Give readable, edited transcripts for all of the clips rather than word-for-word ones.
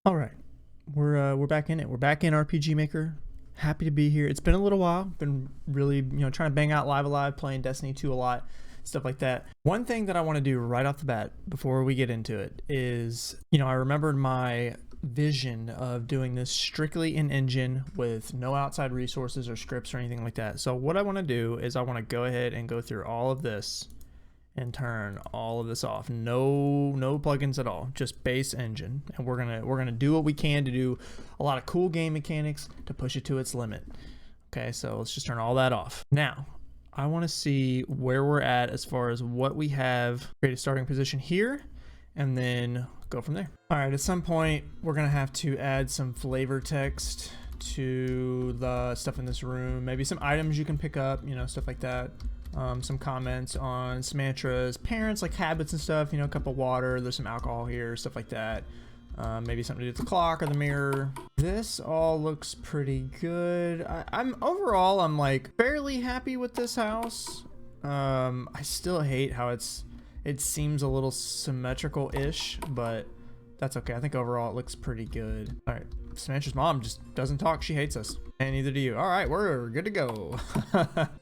All right, we're back in it. We're back in RPG Maker. Happy to be here. It's been a little while. Been really trying to bang out Live Alive, playing Destiny 2 a lot, stuff like that. One thing that I want to do right off the bat before we get into it is, I remembered my vision of doing this strictly in engine with no outside resources or scripts or anything like that. So what I want to do is I want to go ahead and go through all of this and turn all of this off. No plugins at all, just base engine. And we're gonna do what we can to do a lot of cool game mechanics to push it to its limit. Okay, so let's just turn all that off. Now I want to see where we're at as far as what we have. Create a starting position here and then go from there. All right, at some point we're gonna have to add some flavor text to the stuff in this room, maybe some items you can pick up, stuff like that. Some comments on Samantra's parents, like habits and stuff, a cup of water, there's some alcohol here, stuff like that. Maybe something to do with the clock or the mirror. This all looks pretty good. I'm overall, I'm like fairly happy with this house. I still hate how it seems a little symmetrical-ish, but that's okay. I think overall it looks pretty good. All right, Samantra's mom just doesn't talk. She hates us, and neither do you. All right, we're good to go.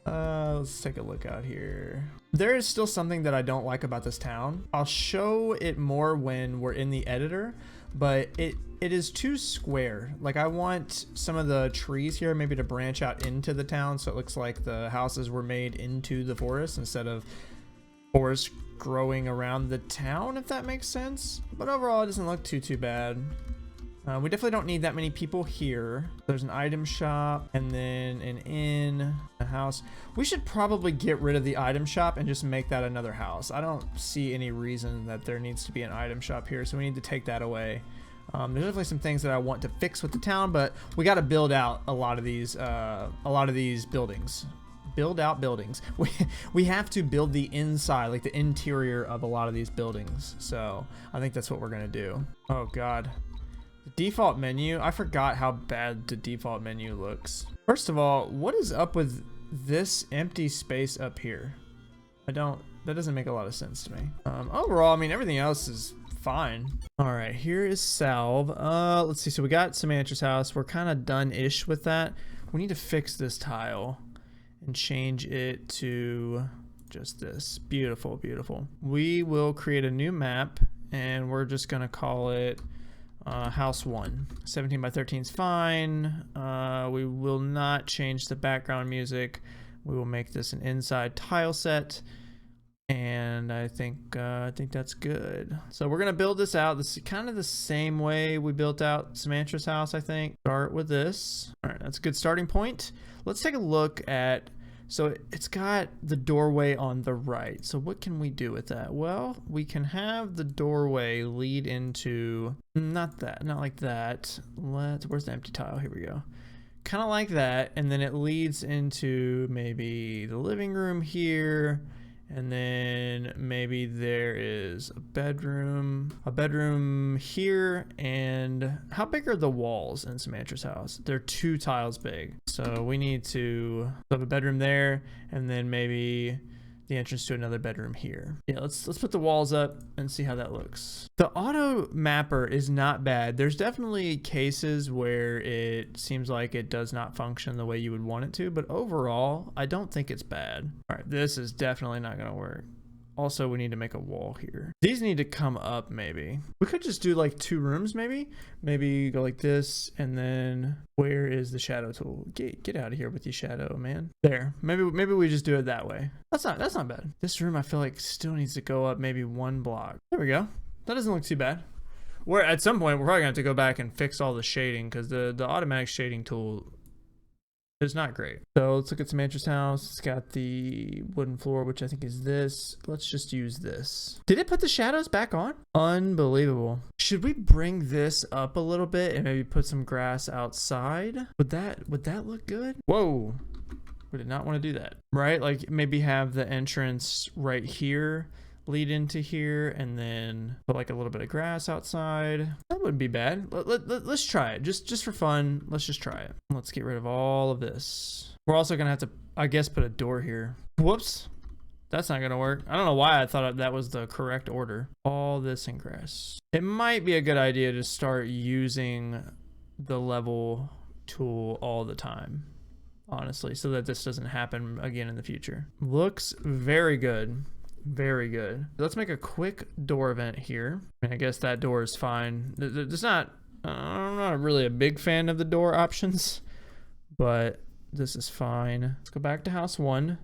Let's take a look out here. There is still something that I don't like about this town. I'll show it more when we're in the editor, but it is too square. Like, I want some of the trees here maybe to branch out into the town, so it looks like the houses were made into the forest instead of forest growing around the town, if that makes sense. But overall, it doesn't look too bad. We definitely don't need that many people here. There's an item shop and then an inn, a house. We should probably get rid of the item shop and just make that another house. I don't see any reason that there needs to be an item shop here, so we need to take that away. There's definitely some things that I want to fix with the town, but we got to build out a lot of these buildings. Build out buildings. We have to build the inside, like the interior of a lot of these buildings. So I think that's what we're gonna do. Oh God. The default menu, I forgot how bad the default menu looks. First of all, what is up with this empty space up here? That doesn't make a lot of sense to me. Overall, I mean, everything else is fine. All right, here is Salve. Let's see, so we got Samantra's house. We're kind of done-ish with that. We need to fix this tile and change it to just this. Beautiful, beautiful. We will create a new map and we're just gonna call it house 1. 17 by 13 is fine. We will not change the background music. We will make this an inside tile set, and I think that's good. So we're gonna build this out. This is kind of the same way we built out Samantra's house, I think. Start with this. All right, that's a good starting point. Let's take a look at, so it's got the doorway on the right. So what can we do with that? Well, we can have the doorway lead into, not like that. Where's the empty tile? Here we go. Kind of like that. And then it leads into maybe the living room here. And then maybe there is a bedroom here. And how big are the walls in Samantra's house? They're 2 tiles big. So we need to have a bedroom there, and then maybe the entrance to another bedroom here. Yeah, let's put the walls up and see how that looks. The auto mapper is not bad. There's definitely cases where it seems like it does not function the way you would want it to, but overall, I don't think it's bad. All right, this is definitely not gonna work. Also, we need to make a wall here. These need to come up, maybe. We could just do like 2 rooms, maybe. Maybe go like this, and then where is the shadow tool? Get out of here with your shadow, man. There. Maybe we just do it that way. That's not bad. This room, I feel like still needs to go up maybe 1 block. There we go. That doesn't look too bad. We're at some point we're probably gonna have to go back and fix all the shading, because the automatic shading tool is not great. So let's look at Samantra's house. It's got the wooden floor, which I think is this. Let's just use this. Did it put the shadows back on? Unbelievable. Should we bring this up a little bit and maybe put some grass outside? Would that look good? Whoa. We did not want to do that, right? Like maybe have the entrance right here lead into here, and then put like a little bit of grass outside. That wouldn't be bad. Let's try it just for fun. Let's just try it. Let's get rid of all of this. We're also gonna have to, I guess, put a door here. Whoops. That's not gonna work. I don't know why I thought that was the correct order. All this in grass. It might be a good idea to start using the level tool all the time, honestly, so that this doesn't happen again in the future. Looks very good. Very good. Let's make a quick door event here. I mean, I guess that door is fine. There's not, I'm not really a big fan of the door options, but this is fine. Let's go back to house 1.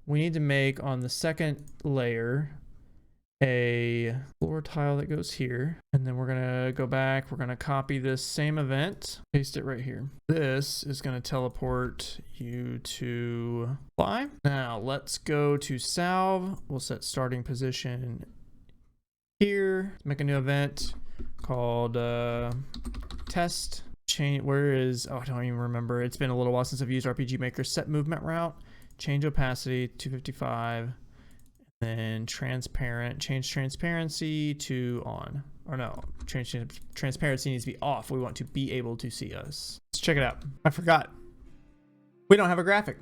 We need to make on the second layer a floor tile that goes here. And then we're gonna go back. We're gonna copy this same event, paste it right here. This is gonna teleport you to fly. Now let's go to Salve. We'll set starting position here. Make a new event called test. Change, where is, oh, I don't even remember. It's been a little while since I've used RPG Maker. Set movement route, change opacity 255, then transparent, change transparency to on. Or no, change transparency needs to be off. We want to be able to see us. Let's check it out. I forgot. We don't have a graphic.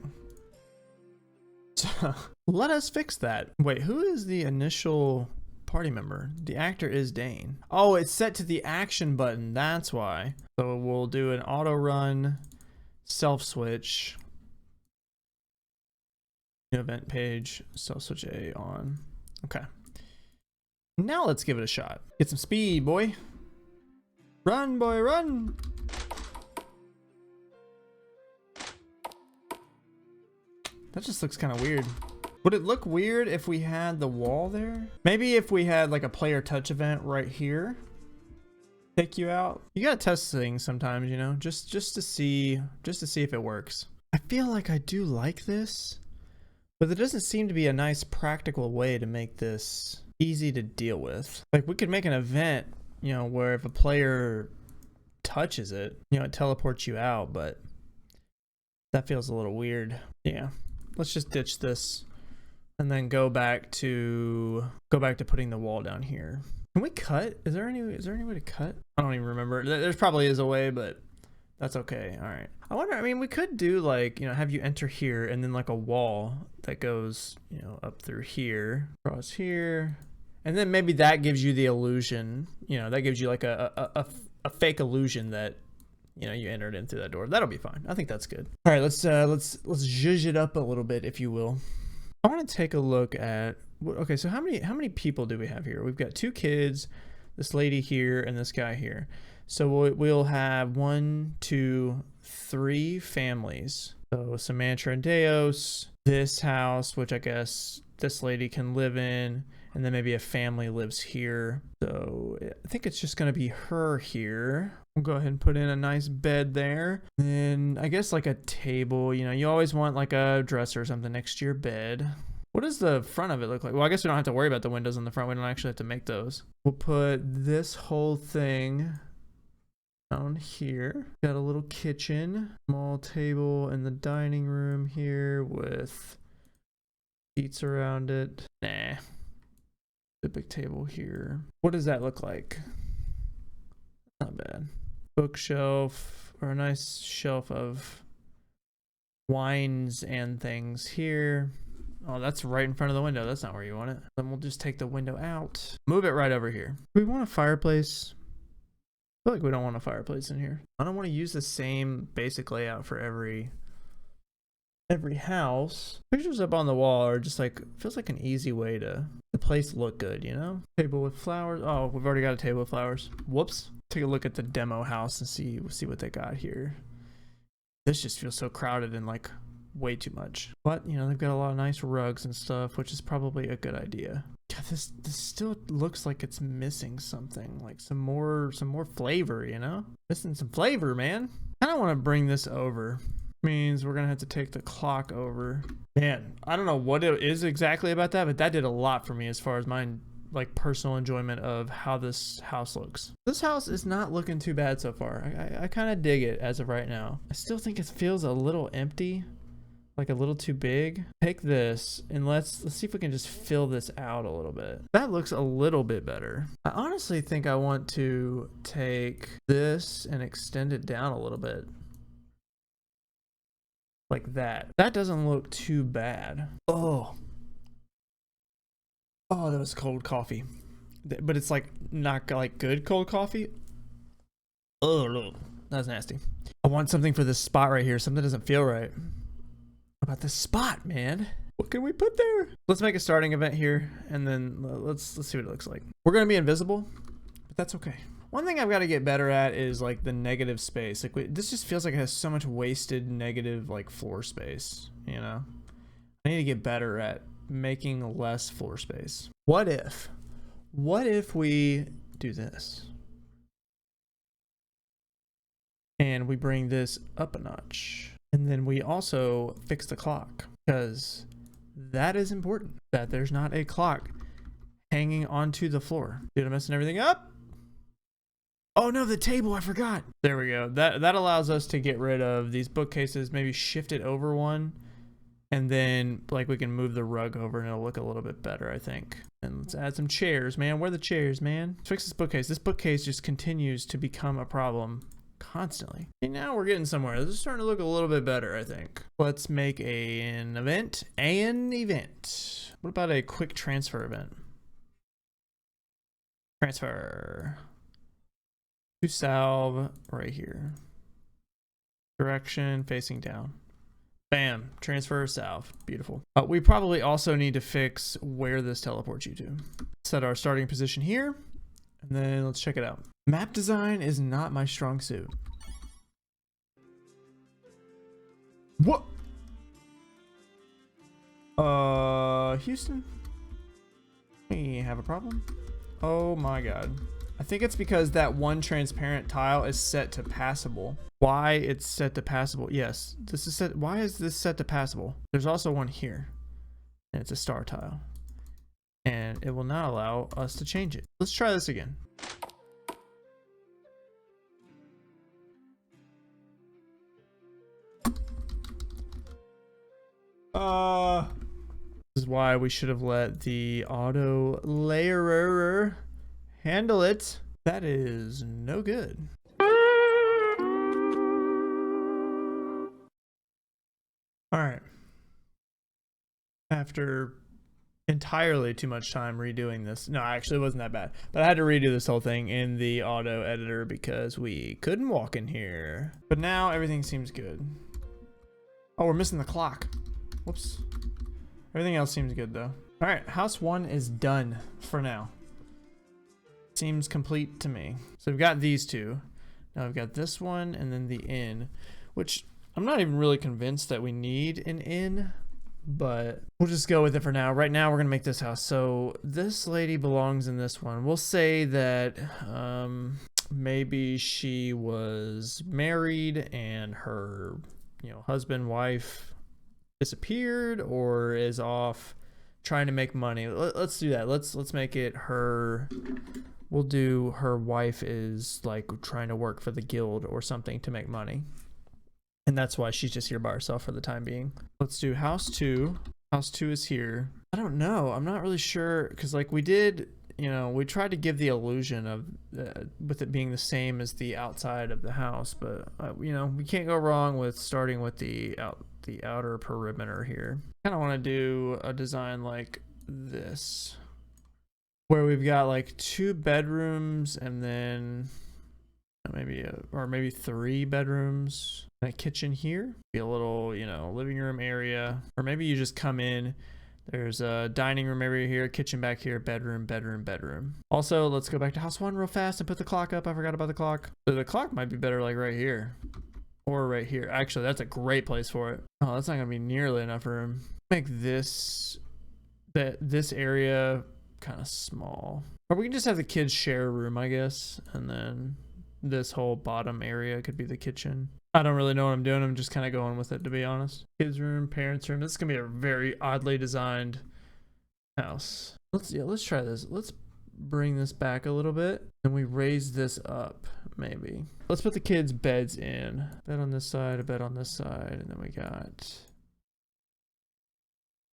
So let us fix that. Wait, who is the initial party member? The actor is Dane. Oh, it's set to the action button. That's why. So we'll do an auto run, self switch, new event page, self switch A on. Okay. Now let's give it a shot. Get some speed, boy. Run, boy, run. That just looks kind of weird. Would it look weird if we had the wall there? Maybe if we had like a player touch event right here. Take you out. You gotta test things sometimes, you know, just to see if it works. I feel like I do like this, but there doesn't seem to be a nice practical way to make this easy to deal with. Like we could make an event, you know, where if a player touches it, you know, it teleports you out, but that feels a little weird. Yeah, let's just ditch this and then go back to putting the wall down here. Can we cut? Is there any way to cut? I don't even remember. There's probably is a way, but that's okay. All right. I wonder, I mean, we could do like, you know, have you enter here and then like a wall that goes, you know, up through here, across here. And then maybe that gives you the illusion, you know, that gives you like a fake illusion that, you know, you entered in through that door. That'll be fine. I think that's good. All right, let's zhuzh it up a little bit, if you will. I want to take a look at, okay, so how many people do we have here? We've got 2 kids, this lady here, and this guy here. So we'll have 1, 2, 3 families. So Samantha and Deos, this house, which I guess this lady can live in, and then maybe a family lives here. So I think it's just gonna be her here. We'll go ahead and put in a nice bed there. Then I guess like a table, you know, you always want like a dresser or something next to your bed. What does the front of it look like? Well, I guess we don't have to worry about the windows in the front. We don't actually have to make those. We'll put this whole thing down here. Got a little kitchen, small table in the dining room here with seats around it. Nah. The big table here. What does that look like? Not bad. Bookshelf, or a nice shelf of wines and things here. Oh, that's right in front of the window. That's not where you want it. Then we'll just take the window out. Move it right over here. Do we want a fireplace? I feel like we don't want a fireplace in here. I don't want to use the same basic layout for every house. Pictures up on the wall are just like, feels like an easy way to the place look good, you know? Table with flowers. Oh, we've already got a table with flowers. Whoops. Take a look at the demo house and see what they got here. This just feels so crowded and like way too much. But, you know, they've got a lot of nice rugs and stuff, which is probably a good idea. God, this still looks like it's missing something, like some more flavor, you know? Missing some flavor, man. I don't want to bring this over. Means we're gonna have to take the clock over. Man, I don't know what it is exactly about that, but that did a lot for me as far as my like personal enjoyment of how this house looks. This house is not looking too bad so far. I kind of dig it as of right now. I still think it feels a little empty, like a little too big. Take this and let's see if we can just fill this out a little bit. That looks a little bit better. I honestly think I want to take this and extend it down a little bit. Like that. That doesn't look too bad. Oh, Oh, that was cold coffee. But it's like not like good cold coffee. Oh, that's nasty. I want something for this spot right here. Something doesn't feel right about this spot, man. What can we put there? Let's make a starting event here, and then let's see what it looks like. We're gonna be invisible, but that's okay. One thing I've got to get better at is like the negative space. Like this just feels like it has so much wasted negative like floor space. You know, I need to get better at making less floor space. What if we do this? And we bring this up a notch. And then we also fix the clock, because that is important, that there's not a clock hanging onto the floor. Dude, I'm messing everything up. Oh no, the table, I forgot. There we go. That allows us to get rid of these bookcases, maybe shift it over one, and then like we can move the rug over and it'll look a little bit better, I think. And let's add some chairs, man. Where are the chairs, man? Let's fix this bookcase. This bookcase just continues to become a problem constantly. And now we're getting somewhere. This is starting to look a little bit better, I think. Let's make an event. What about a quick transfer event? Transfer to Salve right here. Direction facing down. Bam, transfer Salve. Beautiful. We probably also need to fix where this teleports you to. Set our starting position here, and then let's check it out. Map design is not my strong suit. What? Houston? We have a problem? Oh my god. I think it's because that one transparent tile is set to passable. Why it's set to passable? Yes, this is set. Why is this set to passable? There's also one here, and it's a star tile, and it will not allow us to change it. Let's try this again. This is why we should have let the auto layerer handle it. That is no good. All right. After entirely too much time redoing this. No, actually it wasn't that bad. But I had to redo this whole thing in the auto editor because we couldn't walk in here. But now everything seems good. Oh, we're missing the clock. Whoops. Everything else seems good though. All right, house 1 is done for now. Seems complete to me. So we've got these two. Now we've got this one and then the inn, which I'm not even really convinced that we need an inn, but we'll just go with it for now. Right now we're gonna make this house. So this lady belongs in this one. We'll say that maybe she was married and her, husband, wife disappeared or is off trying to make money. Let's do that. Let's make it her. We'll do her wife is like trying to work for the guild or something to make money, and that's why she's just here by herself for the time being. Let's do house 2. House 2 is here. I don't know. I'm not really sure because like we did, we tried to give the illusion of with it being the same as the outside of the house, but we can't go wrong with starting with the outer perimeter here. I kind of want to do a design like this, where we've got like 2 bedrooms and then maybe 3 bedrooms and a kitchen here. Be a little, living room area, or maybe you just come in. There's a dining room area here, kitchen back here, bedroom, bedroom, bedroom. Also, let's go back to house 1 real fast and put the clock up. I forgot about the clock. So the clock might be better like right here or right here. Actually, that's a great place for it. Oh, that's not gonna be nearly enough room. Make this area kind of small, or we can just have the kids share a room, I guess, and then this whole bottom area could be the kitchen. I don't really know what I'm doing. I'm just kind of going with it, to be honest. Kids room, parents room. This is gonna be a very oddly designed house. Let's try this. Let's bring this back a little bit and we raise this up. Maybe let's put the kids' beds in. Bed on this side, a bed on this side, and then we got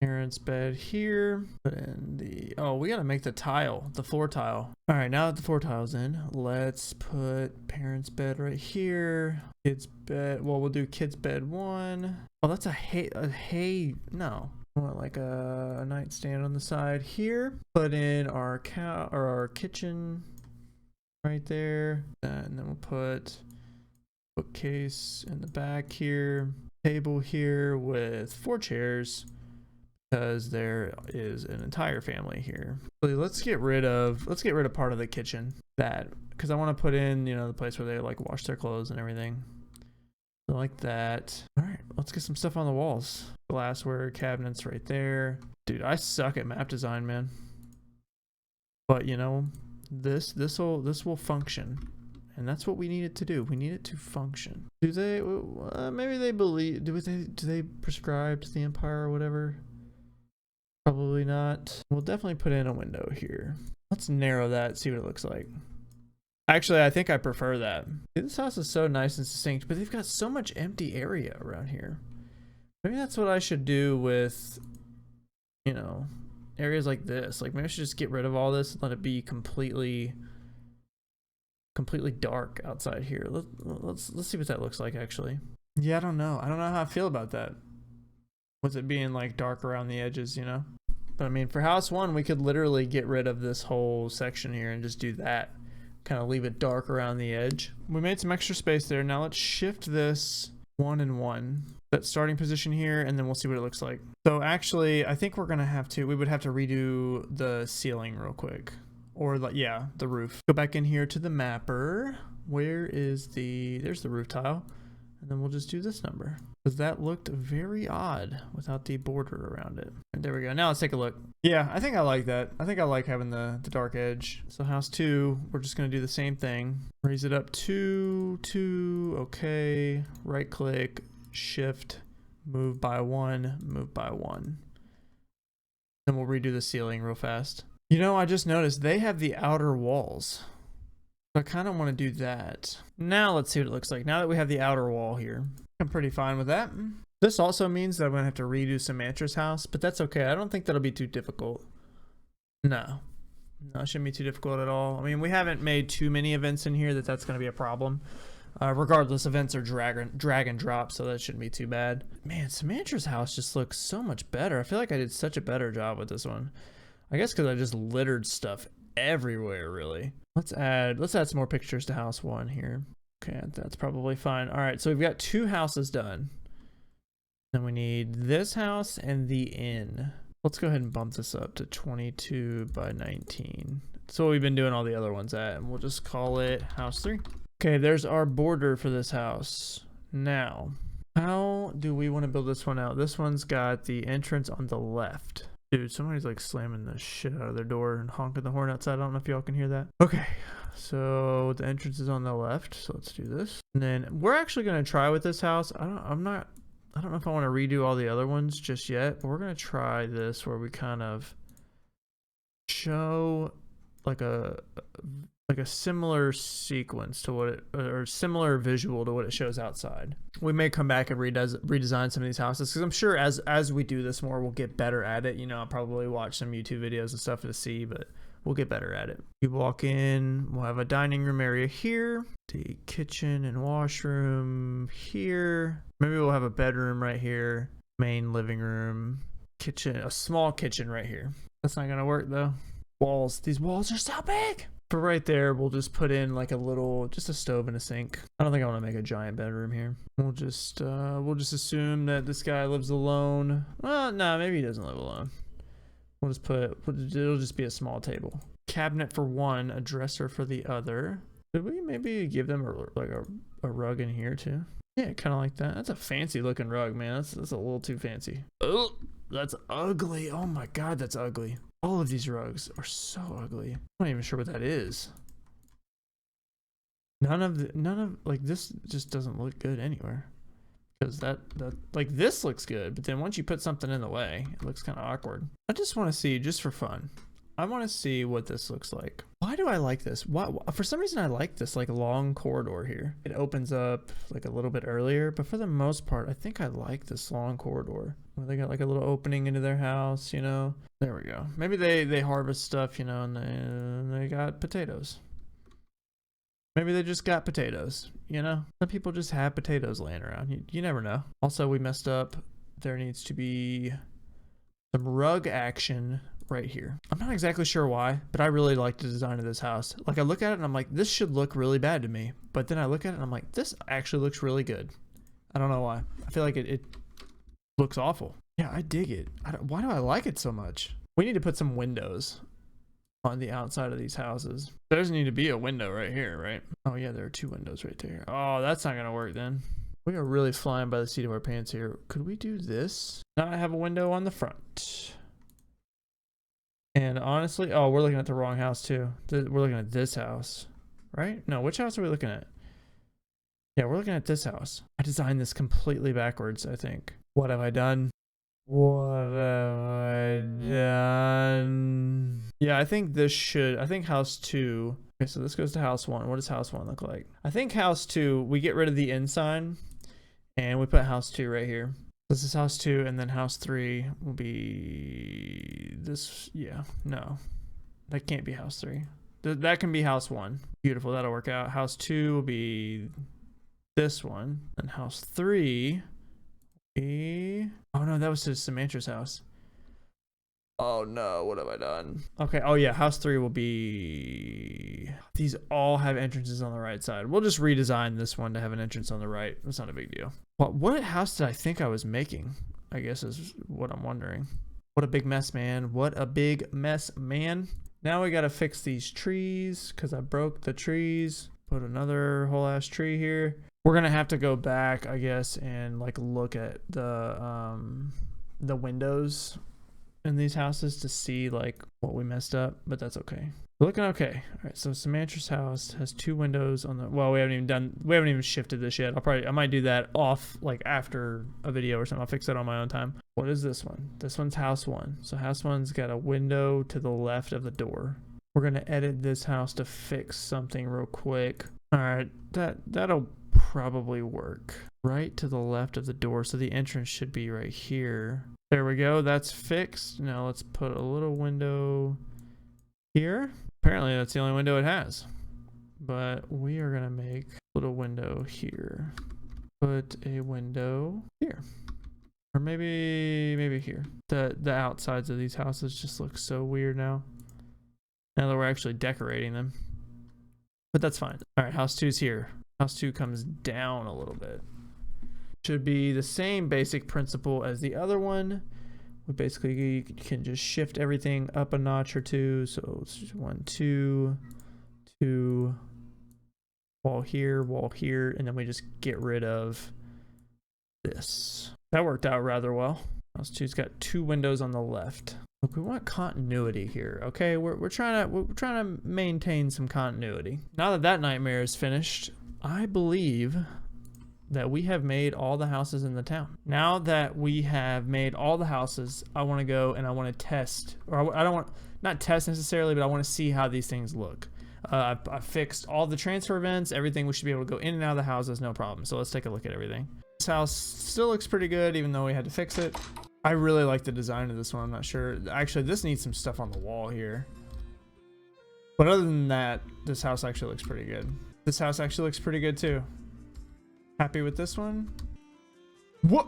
parents' bed here. Put in we gotta make the floor tile. All right, now that the floor tile's in, let's put parents' bed right here. Kids' bed, we'll do kids' bed 1. Oh, that's no, want like a nightstand on the side here. Put in our our kitchen right there, and then we'll put bookcase in the back here, table here with 4 chairs because there is an entire family here. So let's get rid of part of the kitchen, that because I want to put in, you know, the place where they like wash their clothes and everything. So like that. All right, let's get some stuff on the walls. Glassware cabinets right there. Dude, I suck at map design, man. But you know, this will function. And that's what we need it to do. We need it to function. Do they, maybe they believe, do they prescribe to the Empire or whatever? Probably not. We'll definitely put in a window here. Let's narrow that, see what it looks like. Actually, I think I prefer that. This house is so nice and succinct, but they've got so much empty area around here. Maybe that's what I should do with, you know, areas like this. Like maybe I should just get rid of all this and let it be completely dark outside here. Let's see what that looks like actually. Yeah, I don't know how I feel about that, with it being like dark around the edges, you know. But I mean, for house 1 we could literally get rid of this whole section here and just do that, kind of leave it dark around the edge. We made some extra space there. Now let's shift this 1 and 1, that starting position here, and then we'll see what it looks like. So actually I think we would have to redo the ceiling real quick. Or yeah, the roof. Go back in here to the mapper. Where is there's the roof tile. And then we'll just do this number, because that looked very odd without the border around it. And there we go. Now let's take a look. Yeah, I think I like that. I think I like having the dark edge. So house 2, we're just gonna do the same thing. Raise it up 2, okay. Right click, shift, move by 1, move by 1. Then we'll redo the ceiling real fast. You know, I just noticed they have the outer walls. So I kind of want to do that. Now let's see what it looks like. Now that we have the outer wall here, I'm pretty fine with that. This also means that I'm going to have to redo Samantra's house, but that's okay. I don't think that'll be too difficult. No, it shouldn't be too difficult at all. I mean, we haven't made too many events in here that's going to be a problem. Regardless, events are drag and drop, so that shouldn't be too bad. Man, Samantra's house just looks so much better. I feel like I did such a better job with this one. I guess because I just littered stuff everywhere, really. Let's add some more pictures to house 1 here. Okay, that's probably fine. All right, so we've got 2 houses done. Then we need this house and the inn. Let's go ahead and bump this up to 22 by 19. That's what we've been doing all the other ones at, and we'll just call it house 3. Okay, there's our border for this house. Now, how do we want to build this one out? This one's got the entrance on the left. Dude, somebody's like slamming the shit out of their door and honking the horn outside. I don't know if y'all can hear that. Okay, so the entrance is on the left, so let's do this. And then we're actually gonna try with this house. I don't know if I want to redo all the other ones just yet, but we're gonna try this where we kind of show like a similar sequence to what it, or similar visual to what it shows outside. We may come back and redesign some of these houses, because I'm sure as we do this more, we'll get better at it. You know, I'll probably watch some YouTube videos and stuff to see, but we'll get better at it. You walk in, we'll have a dining room area here, the kitchen and washroom here. Maybe we'll have a bedroom right here, main living room, kitchen, a small kitchen right here. That's not gonna work though. Walls, these walls are so big. For right there, we'll just put in like just a stove and a sink. I don't think I want to make a giant bedroom here. We'll just assume that this guy lives alone. Well, no, maybe he doesn't live alone. It'll just be a small table. Cabinet for one, a dresser for the other. Could we maybe give them a rug in here too? Yeah, kind of like that. That's a fancy looking rug, man. That's a little too fancy. Oh, that's ugly. Oh my God, that's ugly. All of these rugs are so ugly. I'm not even sure what that is. None of like this just doesn't look good anywhere. Because that like this looks good, but then once you put something in the way, it looks kind of awkward. I just want to see, just for fun, I want to see what this looks like. Why do I like this? Why, for some reason I like this like long corridor here. It opens up like a little bit earlier, but for the most part, I think I like this long corridor where they got like a little opening into their house, you know. There we go. Maybe they harvest stuff, you know, and they got potatoes. Maybe they just got potatoes, you know? Some people just have potatoes laying around. You never know. Also, we messed up. There needs to be some rug action right here. I'm not exactly sure why, but I really like the design of this house. Like I look at it and I'm like, this should look really bad to me. But then I look at it and I'm like, this actually looks really good. I don't know why. I feel like it looks awful. Yeah, I dig it. Why do I like it so much? We need to put some windows on the outside of these houses. There doesn't need to be a window right here, right? Oh yeah, there are 2 windows right there. Oh, that's not gonna work then. We are really flying by the seat of our pants here. Could we do this? Not have a window on the front. And honestly, oh, we're looking at the wrong house too. We're looking at this house, right? No, which house are we looking at? Yeah, we're looking at this house. I designed this completely backwards, I think. What have I done? What have I done? Yeah, I think house 2. Okay, so this goes to house 1. What does house 1 look like? I think house 2, we get rid of the end sign and we put house 2 right here. This is house 2, and then house 3 will be this. Yeah, no, that can't be house 3. That can be house 1. Beautiful, that'll work out. House 2 will be this one, and house 3 will be, oh no, that was just Samantha's house. Oh no, what have I done? Okay, oh yeah, house 3 will be, these all have entrances on the right side. We'll just redesign this one to have an entrance on the right. That's not a big deal. What house did I think I was making? I guess is what I'm wondering. What a big mess, man. What a big mess, man. Now we gotta fix these trees because I broke the trees. Put another whole ass tree here. We're gonna have to go back, I guess, and like look at the windows in these houses to see like what we messed up, but that's okay. We're looking okay. All right, so Samantha's house has 2 windows on the, well, we haven't even shifted this yet. I might do that off like after a video or something. I'll fix that on my own time. What is this one? This one's house 1. So house 1's got a window to the left of the door. We're gonna edit this house to fix something real quick. All right, that'll probably work. Right to the left of the door, so the entrance should be right here. There we go, that's fixed. Now let's put a little window here. Apparently that's the only window it has. But we are gonna make a little window here. Put a window here. Or maybe here. The outsides of these houses just look so weird now. Now that we're actually decorating them. But that's fine. All right, house 2's here. House 2 comes down a little bit. Should be the same basic principle as the other one. We basically can just shift everything up a notch or 2. So it's just 1, 2, 2, wall here, and then we just get rid of this. That worked out rather well. House 2's got 2 windows on the left. Look, we want continuity here, okay? We're trying to maintain some continuity. Now that that nightmare is finished, I believe that we have made all the houses in the town. Now that we have made all the houses, I want to go and I want to test, or I don't want, not test necessarily, but I want to see how these things look. I fixed all the transfer events, everything. We should be able to go in and out of the houses, no problem. So let's take a look at everything. This house still looks pretty good, even though we had to fix it. I really like the design of this one. I'm not sure. Actually, this needs some stuff on the wall here. But other than that, this house actually looks pretty good. This house actually looks pretty good too. Happy with this one? What?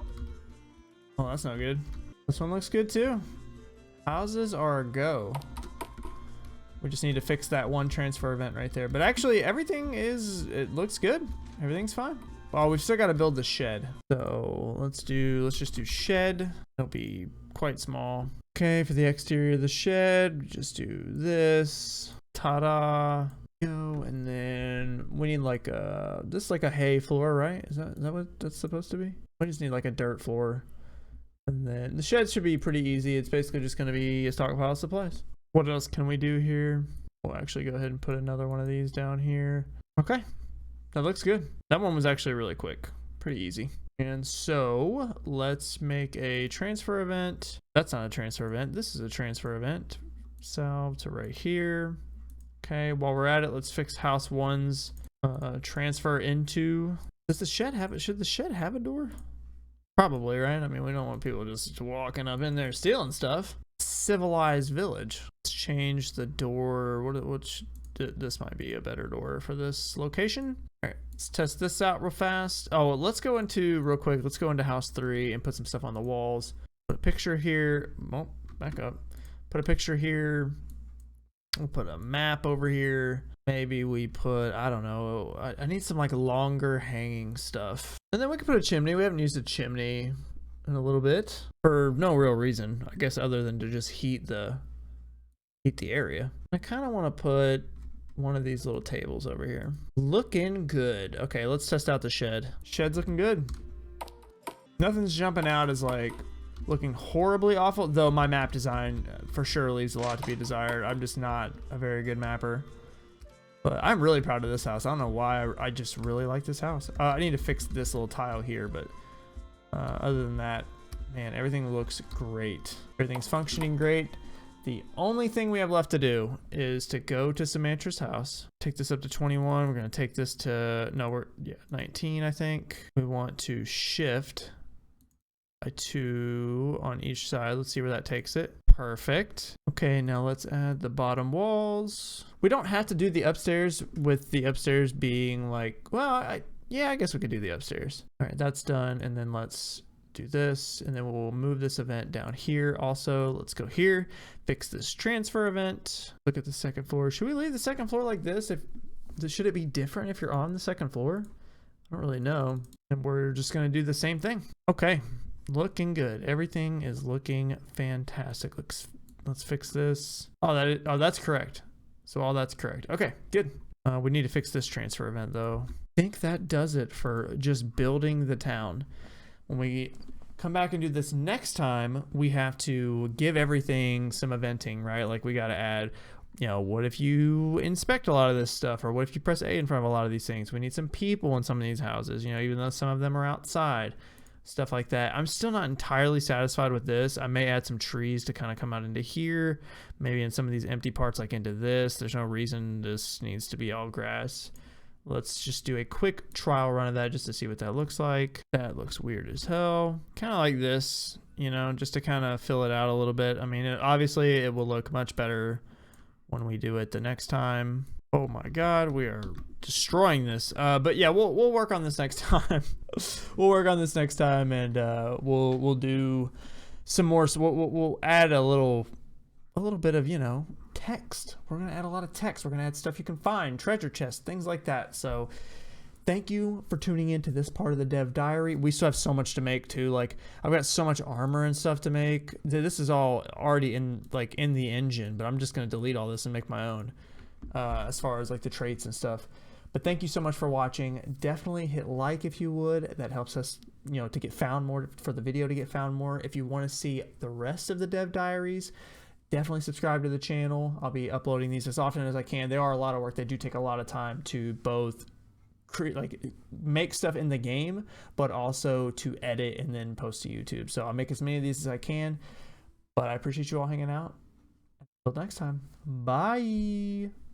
Oh, that's not good. This one looks good too. Houses are a go. We just need to fix that one transfer event right there. But actually, everything it looks good. Everything's fine. Well, we've still got to build the shed. So let's just do shed. It'll be quite small. Okay, for the exterior of the shed, just do this. Ta-da. Go, and then we need like this like a hay floor, right? Is that what that's supposed to be? We just need like a dirt floor. And then the shed should be pretty easy. It's basically just going to be a stockpile of supplies. What else can we do here? We'll actually go ahead and put another one of these down here. Okay. That looks good. That one was actually really quick. Pretty easy. And so let's make a transfer event. That's not a transfer event. This is a transfer event. Salve to right here. Okay, while we're at it, let's fix house 1's transfer into. Does the shed have it? Should the shed have a door? Probably, right? I mean, we don't want people just walking up in there stealing stuff. Civilized village. Let's change the door. This might be a better door for this location. All right, let's test this out real fast. Oh, let's go into real quick. Let's go into house 3 and put some stuff on the walls. Put a picture here. Oh, back up. Put a picture here. We'll put a map over here. Maybe we put, I don't know, I need some like longer hanging stuff. And then we can put a chimney. We haven't used a chimney in a little bit for no real reason, I guess, other than to just heat the area. I kind of want to put one of these little tables over here. Looking good. Okay, let's test out the shed. Shed's looking good. Nothing's jumping out as like looking horribly awful, though my map design for sure leaves a lot to be desired. I'm just not a very good mapper. But I'm really proud of this house. I don't know why, I just really like this house. I need to fix this little tile here, but other than that, man, everything looks great. Everything's functioning great. The only thing we have left to do is to go to Samantra's house, take this up to 21. We're going to take this to, no, we're, yeah, 19, I think. We want to shift by 2 on each side. Let's see where that takes it. Perfect. Okay, now let's add the bottom walls. We don't have to do the upstairs with the upstairs being like, well, yeah, I guess we could do the upstairs. All right, that's done. And then let's do this, and then we'll move this event down here. Also, let's go here, fix this transfer event. Look at the second floor. Should we leave the second floor like this? Should it be different if you're on the second floor? I don't really know. And we're just gonna do the same thing. Okay, looking good. Everything is looking fantastic. Let's fix this. Oh, that's correct. So all that's correct. Okay, good. We need to fix this transfer event though. I think that does it for just building the town. When we come back and do this next time, we have to give everything some eventing, right? Like we got to add, you know, what if you inspect a lot of this stuff, or what if you press A in front of a lot of these things? We need some people in some of these houses, you know, even though some of them are outside, stuff like that. I'm still not entirely satisfied with this. I may add some trees to kind of come out into here, maybe in some of these empty parts, like into this. There's no reason this needs to be all grass. Let's just do a quick trial run of that just to see what that looks like. That looks weird as hell. Kind of like this, you know, just to kind of fill it out a little bit. I mean, obviously it will look much better when we do it the next time. Oh my God, we are destroying this. But yeah, we'll work on this next time. We'll work on this next time, and we'll do some more. So we'll add a little bit of, you know, text. We're gonna add a lot of text. We're gonna add stuff you can find, treasure chests, things like that. So thank you for tuning into this part of the dev diary. We still have so much to make too. Like I've got so much armor and stuff to make. This is all already in the engine, but I'm just gonna delete all this and make my own as far as like the traits and stuff. But thank you so much for watching. Definitely hit like if you would. That helps us, you know, to get found more, for the video to get found more. If you want to see the rest of the dev diaries, definitely subscribe to the channel. I'll be uploading these as often as I can. They are a lot of work. They do take a lot of time to both make stuff in the game, but also to edit and then post to YouTube. So I'll make as many of these as I can, but I appreciate you all hanging out. Until next time, bye.